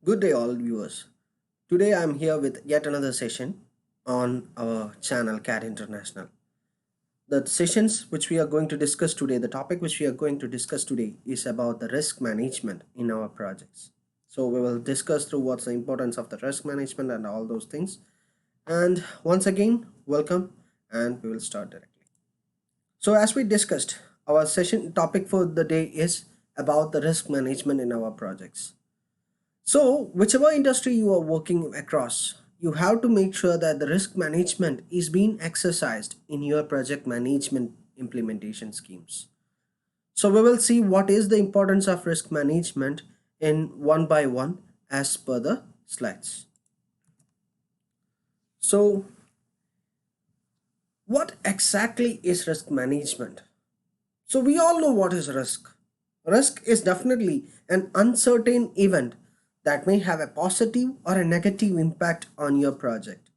Good day, all viewers. Today I'm here with yet another session on our channel CAT International. The sessions which we are going to discuss today, the topic which we are going to discuss today is about the risk management in our projects. So we will discuss through what's the importance of the risk management and all those things. And once again, welcome and we will start directly. So as we discussed, our session topic for the day is about the risk management in our projects. So, whichever industry you are working across, you have to make sure that the risk management is being exercised in your project management implementation schemes. So, we will see what is the importance of risk management in one by one as per the slides. So, what exactly is risk management? So, we all know what is risk. Risk is definitely an uncertain event that may have a positive or a negative impact on your project.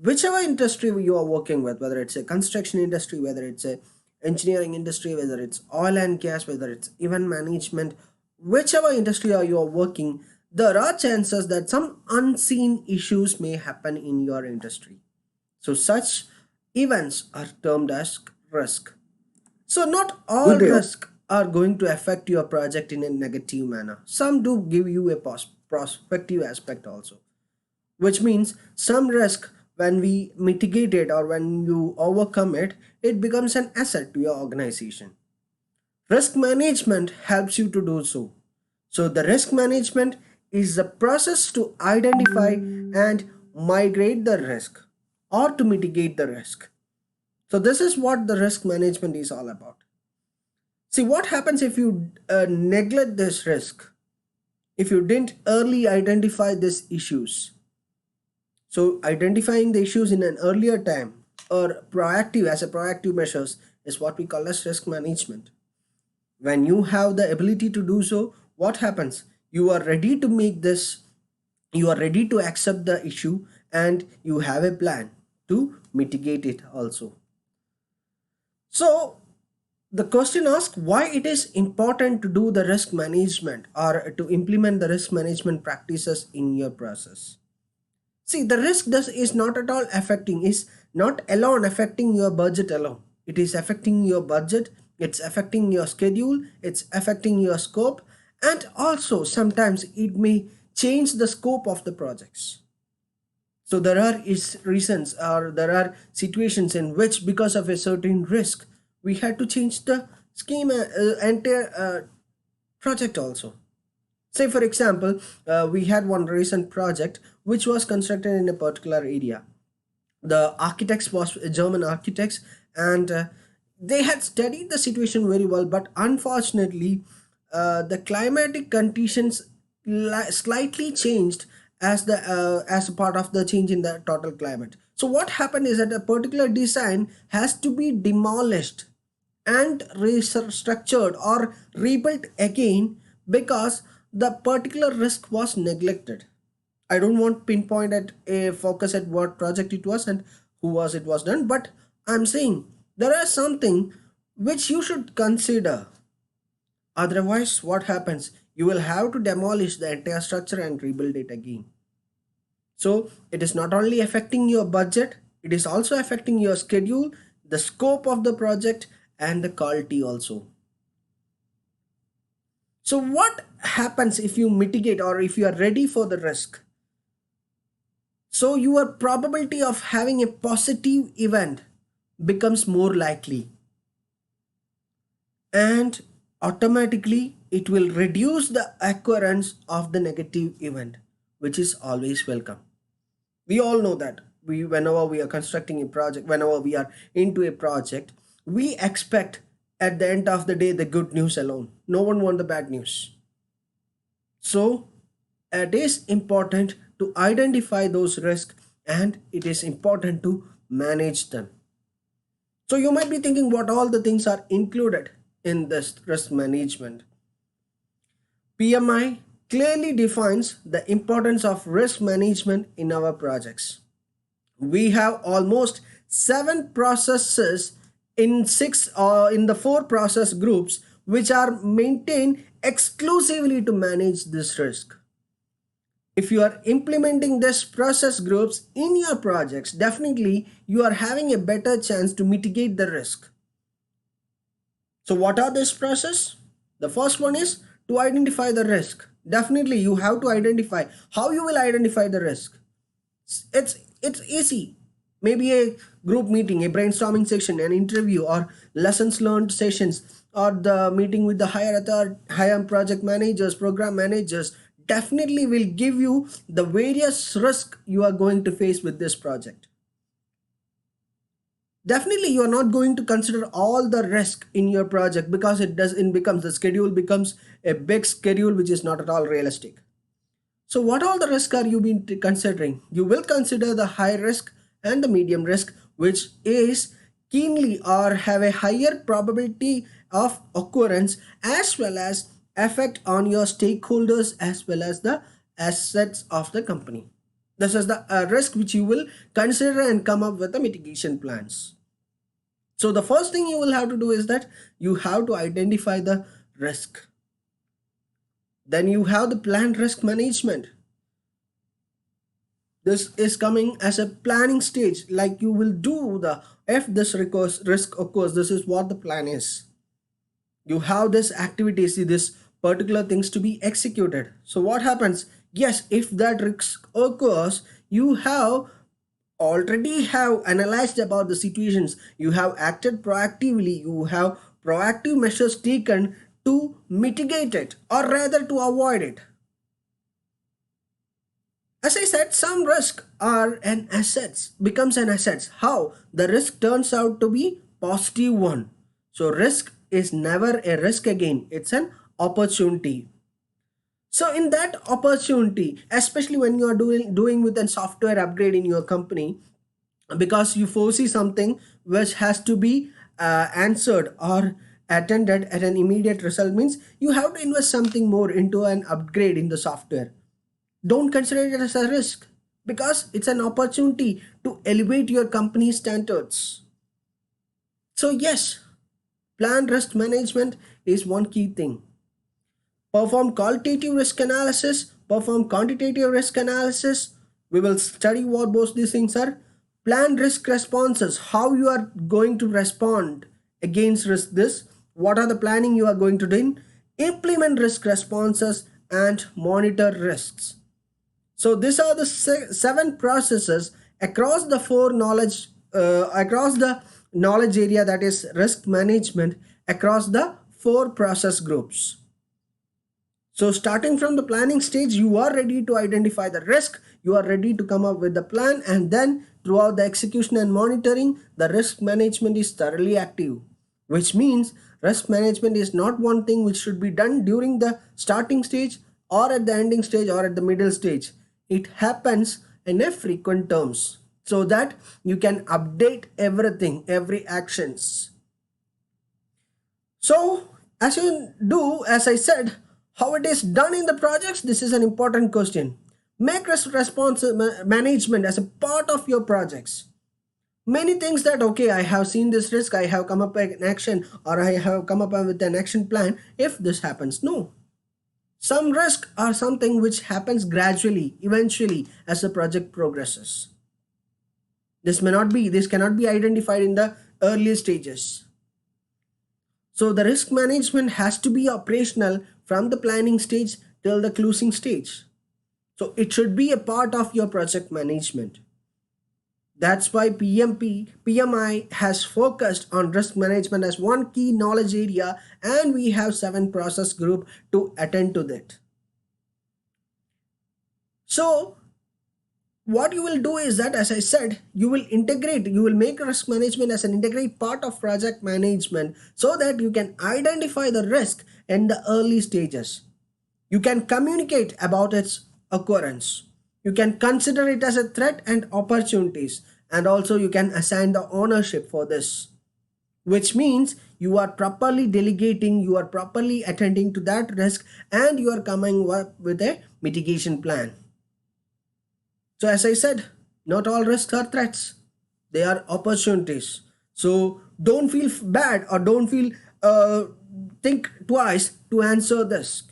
Whichever industry you are working with, whether it's a construction industry, whether it's a engineering industry, whether it's oil and gas, whether it's event management, whichever industry you are working, there are chances that some unseen issues may happen in your industry. So such events are termed as risk. So not Good all day. risk are going to affect your project in a negative manner. Some do give you a prospective aspect also, which means some risk, when we mitigate it or when you overcome it, it becomes an asset to your organization. Risk management helps you to do so. So the risk management is the process to identify and migrate the risk or to mitigate the risk. So this is what the risk management is all about. See what happens if you neglect this risk, if you didn't early identify these issues. So identifying the issues in an earlier time or proactive as a proactive measures is what we call as risk management. When you have the ability to do so, what happens? You are ready to make this, you are ready to accept the issue and you have a plan to mitigate it also. So the question asks why it is important to do the risk management or to implement the risk management practices in your process. See, the risk does is not at all affecting, is not alone affecting your budget alone. It is affecting your budget, it's affecting your schedule, it's affecting your scope, and also sometimes it may change the scope of the projects. So there are reasons or there are situations in which because of a certain risk, we had to change the scheme entire project also. Say, for example, we had one recent project which was constructed in a particular area. The architects was German architects, and they had studied the situation very well. But unfortunately, the climatic conditions slightly changed as a part of the change in the total climate. So what happened is that a particular design has to be demolished and restructured or rebuilt again because the particular risk was neglected. I don't want to pinpoint at a focus at what project it was and who was it was done, but I'm saying there is something which you should consider. Otherwise, what happens? You will have to demolish the entire structure and rebuild it again. So it is not only affecting your budget, it is also affecting your schedule, the scope of the project, and the quality also. So what happens if you mitigate or if you are ready for the risk? So your probability of having a positive event becomes more likely, and automatically it will reduce the occurrence of the negative event, which is always welcome. We all know that we whenever we are constructing a project, whenever we are into a project, we expect at the end of the day the good news alone. No one wants the bad news. So it is important to identify those risks and it is important to manage them. So you might be thinking what all the things are included in this risk management. PMI clearly defines the importance of risk management in our projects. We have almost 7 processes in six or in the 4 process groups which are maintained exclusively to manage this risk. If you are implementing this process groups in your projects, definitely you are having a better chance to mitigate the risk. So what are this process? The first one is to identify the risk. Definitely you have to identify. How you will identify the risk? It's easy. Maybe a group meeting, a brainstorming session, an interview, or lessons learned sessions, or the meeting with the higher project managers, program managers, definitely will give you the various risk you are going to face with this project. Definitely you are not going to consider all the risk in your project, because it becomes, the schedule becomes a big schedule which is not at all realistic. So what all the risk are you been considering? You will consider the high risk and the medium risk, which is keenly or have a higher probability of occurrence, as well as effect on your stakeholders as well as the assets of the company. This is the risk which you will consider and come up with the mitigation plans. So the first thing you will have to do is that you have to identify the risk. Then you have the planned risk management. This is coming as a planning stage, like you will do the, if this risk occurs, this is what the plan is. You have this activity, see this particular things to be executed. So what happens? Yes, if that risk occurs, you have already have analyzed about the situations, you have acted proactively, you have proactive measures taken to mitigate it, or rather to avoid it. As I said, some risk are an assets, becomes an assets. How? The risk turns out to be positive one. So risk is never a risk again, it's an opportunity. So in that opportunity, especially when you are doing with a software upgrade in your company, because you foresee something which has to be answered or attended at an immediate result, means you have to invest something more into an upgrade in the software. Don't consider it as a risk, because it's an opportunity to elevate your company's standards. So yes, planned risk management is one key thing. Perform qualitative risk analysis, perform quantitative risk analysis. We will study what both these things are. Plan risk responses, how you are going to respond against risk this, what are the planning you are going to do, implement risk responses, and monitor risks. So these are the seven processes across the across the knowledge area, that is risk management, across the four process groups. So starting from the planning stage, you are ready to identify the risk, you are ready to come up with the plan, and then throughout the execution and monitoring, the risk management is thoroughly active, which means risk management is not one thing which should be done during the starting stage or at the ending stage or at the middle stage. It happens in a frequent terms, so that you can update everything, every actions. So as you do, as I said, how it is done in the projects, this is an important question. Make risk response management as a part of your projects. Many things that, okay, I have seen this risk, I have come up with an action, or I have come up with an action plan if this happens. No. Some risk are something which happens gradually, eventually, as the project progresses. This cannot be identified in the early stages. So the risk management has to be operational from the planning stage till the closing stage. So it should be a part of your project management. That's why PMI has focused on risk management as one key knowledge area, and we have 7 process group to attend to that. So what you will do is that, as I said, you will make risk management as an integrate part of project management, so that you can identify the risk in the early stages. You can communicate about its occurrence. You can consider it as a threat and opportunities, and also you can assign the ownership for this, which means you are properly delegating, you are properly attending to that risk, and you are coming up with a mitigation plan. So as I said, not all risks are threats, they are opportunities. So don't feel bad, or don't feel think twice to answer this.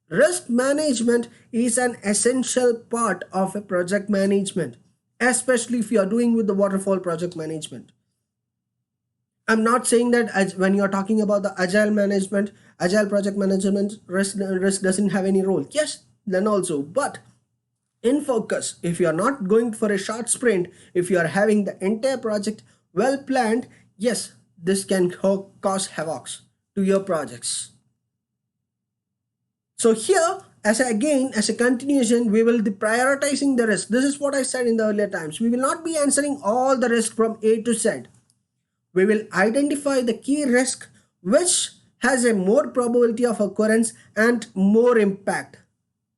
Risk management is an essential part of a project management, especially if you are doing with the waterfall project management. I'm not saying that when you're talking about the agile management, agile project management, risk doesn't have any role. Yes, then also, but in focus, if you are not going for a short sprint, if you are having the entire project well planned, yes, this can cause havocs to your projects. So here, as a continuation, we will be prioritizing the risk. This is what I said in the earlier times. We will not be answering all the risk from A to Z. We will identify the key risk which has a more probability of occurrence and more impact.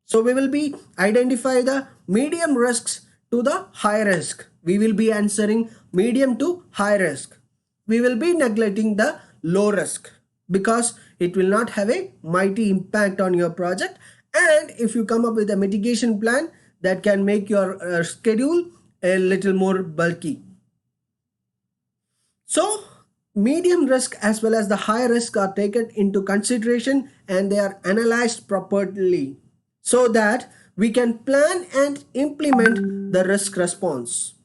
So we will be identify the medium risks to the high risk. We will be answering medium to high risk. We will be neglecting the low risk because it will not have a mighty impact on your project. And if you come up with a mitigation plan, that can make your schedule a little more bulky. So medium risk as well as the high risk are taken into consideration and they are analyzed properly so that we can plan and implement the risk response.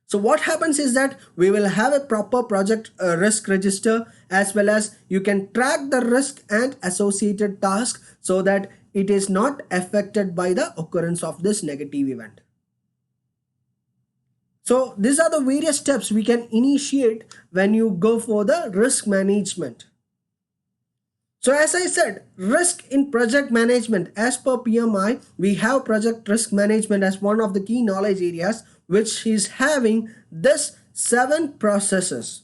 So what happens is that we will have a proper project risk register, as well as you can track the risk and associated tasks so that it is not affected by the occurrence of this negative event. So these are the various steps we can initiate when you go for the risk management. So as I said, risk in project management, as per PMI, we have project risk management as one of the key knowledge areas, which is having this 7 processes.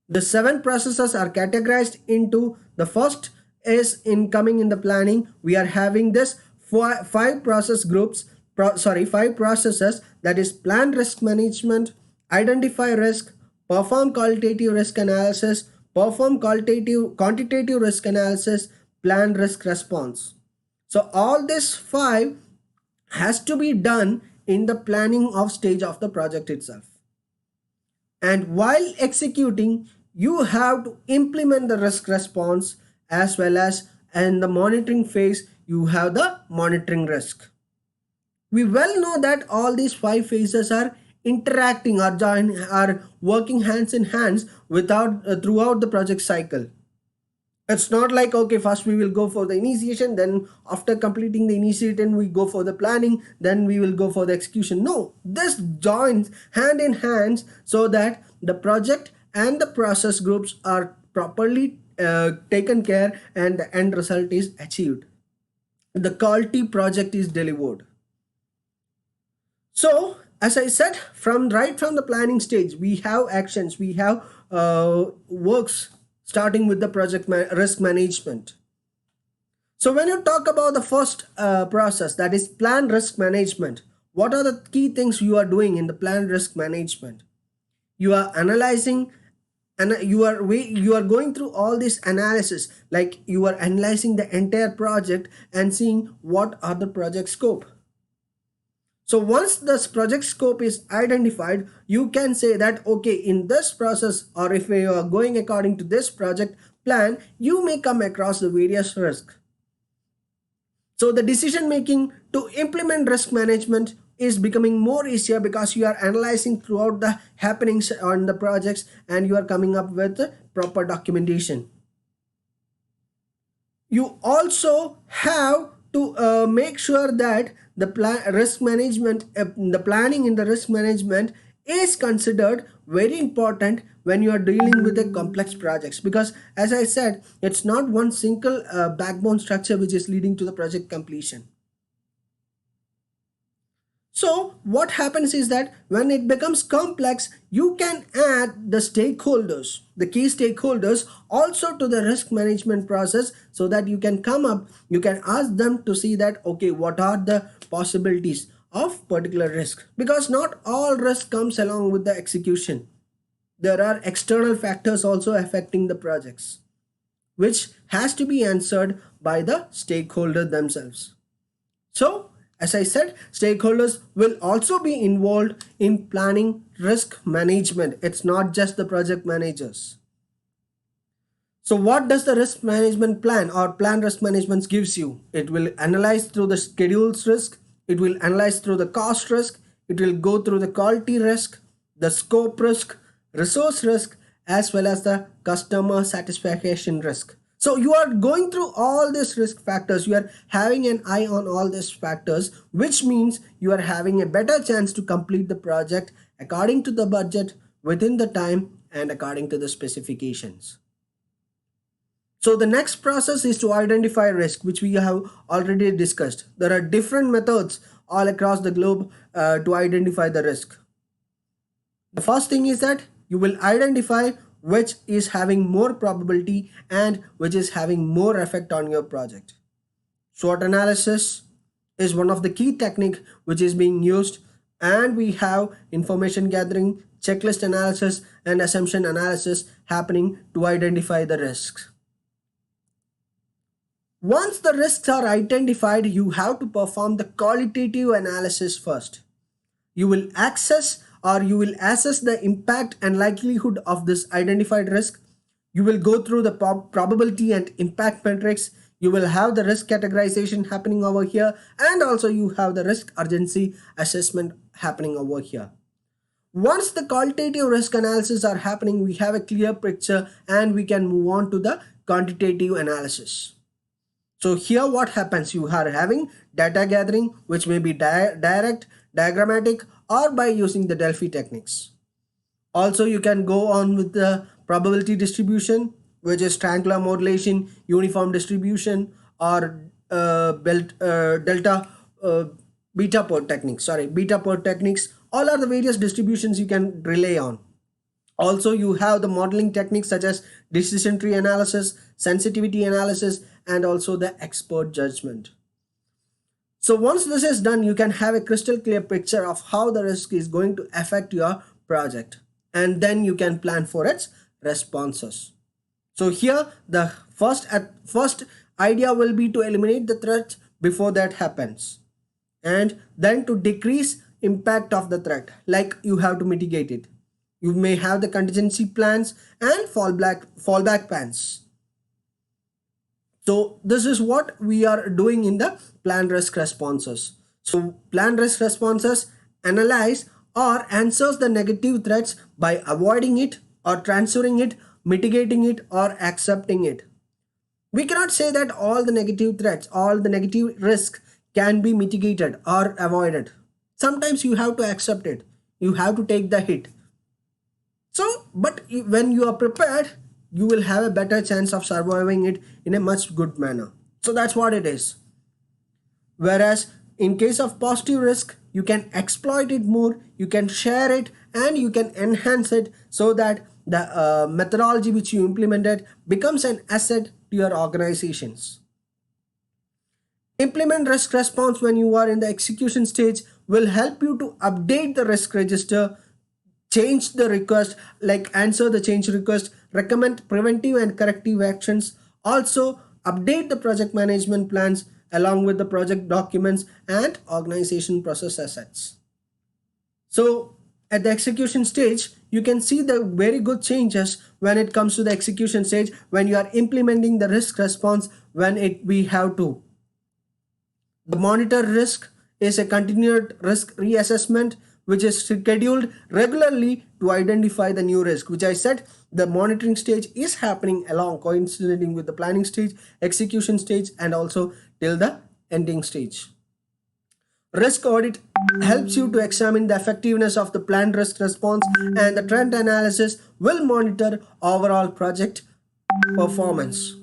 The 7 processes are categorized into, the first is in coming in the planning. We are having this 5 process groups, 5 processes, that is plan risk management, identify risk, perform qualitative risk analysis, perform quantitative risk analysis, plan risk response. So all this 5 has to be done in the planning of stage of the project itself. And while executing, you have to implement the risk response, as well as in the monitoring phase, you have the monitoring risk. We well know that all these 5 phases are interacting or are working hands in hands throughout the project cycle. It's not like, okay, first we will go for the initiation, then after completing the initiation we go for the planning, then we will go for the execution. No, this joins hand in hand so that the project and the process groups are properly taken care and the end result is achieved. The quality project is delivered. So as I said, right from the planning stage, we have actions, we have works, starting with the project risk management. So when you talk about the first process, that is plan risk management, what are the key things you are doing in the plan risk management? You are analyzing, and you are going through all this analysis, like you are analyzing the entire project and seeing what are the project scope. So once this project scope is identified, you can say that, okay, in this process, or if you are going according to this project plan, you may come across the various risks. So the decision making to implement risk management is becoming more easier because you are analyzing throughout the happenings on the projects and you are coming up with proper documentation. You also have to make sure that the risk management, the planning in the risk management is considered very important when you are dealing with the complex projects, because as I said, it's not one single backbone structure which is leading to the project completion. So what happens is that when it becomes complex, you can add the stakeholders, the key stakeholders also to the risk management process, so that you can you can ask them to see that, okay, what are the possibilities of particular risk, because not all risk comes along with the execution. There are external factors also affecting the projects, which has to be answered by the stakeholder themselves. So as I said, stakeholders will also be involved in planning risk management. It's not just the project managers. So what does the risk management plan or plan risk management gives you? It will analyze through the schedules risk, it will analyze through the cost risk, it will go through the quality risk, the scope risk, resource risk, as well as the customer satisfaction risk. So you are going through all these risk factors, you are having an eye on all these factors, which means you are having a better chance to complete the project according to the budget, within the time, and according to the specifications. So the next process is to identify risk, which we have already discussed. There are different methods all across the globe to identify the risk. The first thing is that you will identify which is having more probability and which is having more effect on your project. SWOT analysis is one of the key technique which is being used, and we have information gathering, checklist analysis, and assumption analysis happening to identify the risks. Once the risks are identified, you have to perform the qualitative analysis first. You will assess the impact and likelihood of this identified risk. You will go through the probability and impact metrics. You will have the risk categorization happening over here, and also you have the risk urgency assessment happening over here. Once the qualitative risk analysis are happening, we have a clear picture and we can move on to the quantitative analysis. So here what happens, you are having data gathering, which may be direct, diagrammatic, or by using the Delphi techniques. Also you can go on with the probability distribution, which is triangular modulation, uniform distribution, or delta beta port techniques. Beta port techniques. All are the various distributions you can rely on. Also you have the modeling techniques such as decision tree analysis, sensitivity analysis, and also the expert judgment. So once this is done, you can have a crystal clear picture of how the risk is going to affect your project, and then you can plan for its responses. So here the first idea will be to eliminate the threat before that happens, and then to decrease impact of the threat, like you have to mitigate it. You may have the contingency plans and fallback plans. So this is what we are doing in the plan risk responses. So plan risk responses analyze or answers the negative threats by avoiding it or transferring it, mitigating it, or accepting it. We cannot say that all the negative threats, all the negative risk can be mitigated or avoided. Sometimes you have to accept it. You have to take the hit. So, but when you are prepared, you will have a better chance of surviving it in a much good manner. So that's what it is. Whereas in case of positive risk, you can exploit it more, you can share it, and you can enhance it so that the methodology which you implemented becomes an asset to your organizations. Implement risk response when you are in the execution stage will help you to update the risk register, change the request, like answer the change request, recommend preventive and corrective actions, also update the project management plans along with the project documents and organization process assets. So at the execution stage, you can see the very good changes when it comes to the execution stage, when you are implementing the risk response, we have to. The monitor risk is a continued risk reassessment which is scheduled regularly to identify the new risk, which I said the monitoring stage is happening along coinciding with the planning stage, execution stage, and also till the ending stage. Risk audit helps you to examine the effectiveness of the planned risk response, and the trend analysis will monitor overall project performance.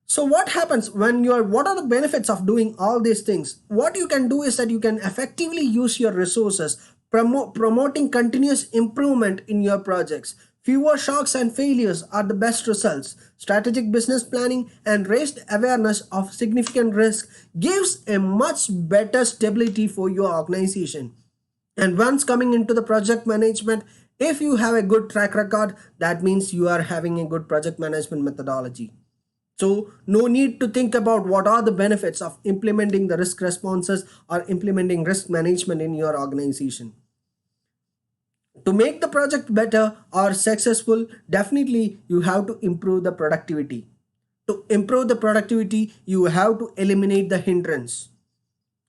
So what happens when what are the benefits of doing all these things? What you can do is that you can effectively use your resources, promoting continuous improvement in your projects. Fewer shocks and failures are the best results. Strategic business planning and raised awareness of significant risk gives a much better stability for your organization. And once coming into the project management, if you have a good track record, that means you are having a good project management methodology. So no need to think about what are the benefits of implementing the risk responses or implementing risk management in your organization. To make the project better or successful, definitely you have to improve the productivity. To improve the productivity, you have to eliminate the hindrance.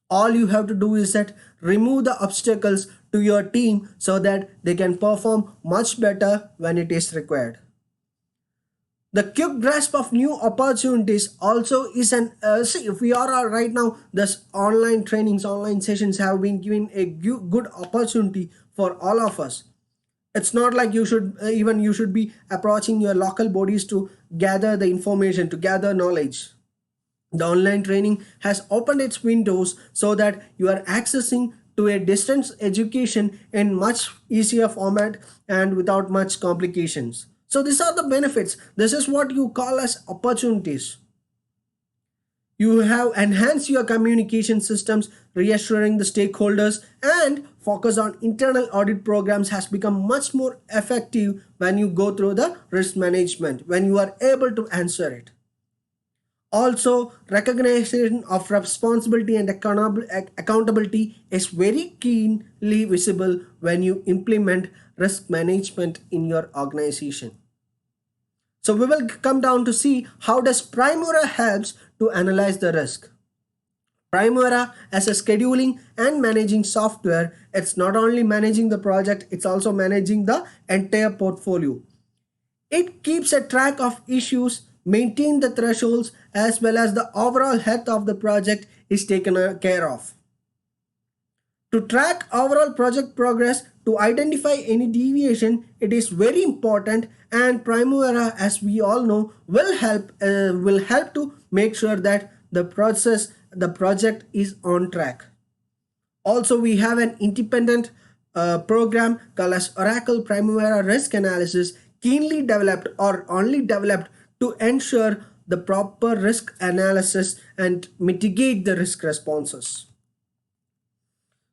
All you have to do is that remove the obstacles to your team so that they can perform much better when it is required. The quick grasp of new opportunities also is an see, if we are right now, this online trainings, online sessions have been given a good opportunity for all of us. It's not like you should even you should be approaching your local bodies to gather the information, to gather knowledge. The online training has opened its windows so that you are accessing to a distance education in much easier format and without much complications. So these are the benefits. This is what you call as opportunities. You have enhanced your communication systems, reassuring the stakeholders, and focus on internal audit programs has become much more effective when you go through the risk management, when you are able to answer it. Also, recognition of responsibility and accountability is very keenly visible when you implement risk management in your organization. So we will come down to see how does Primera helps to analyze the risk. Primera as a scheduling and managing software, it's not only managing the project, it's also managing the entire portfolio. It keeps a track of issues, maintain the thresholds, as well as the overall health of the project is taken care of. To track overall project progress, to identify any deviation, it is very important, and Primavera, as we all know, will help to make sure that the project is on track. Also, we have an independent program called as Oracle Primavera Risk Analysis, keenly developed or only developed to ensure the proper risk analysis and mitigate the risk responses.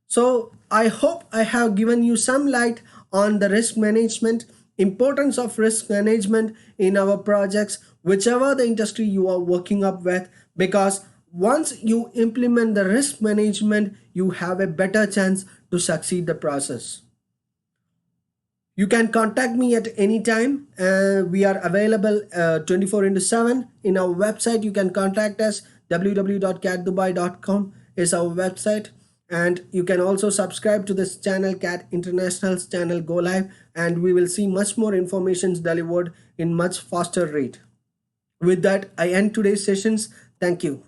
So I hope I have given you some light on the risk management, importance of risk management in our projects, whichever the industry you are working up with, because once you implement the risk management, you have a better chance to succeed the process. You can contact me at any time. We are available 24 into 7 in our website. You can contact us. www.catdubai.com is our website, and you can also subscribe to this channel, Cat International's channel Go Live, and we will see much more information delivered in much faster rate. With that, I end today's sessions. Thank you.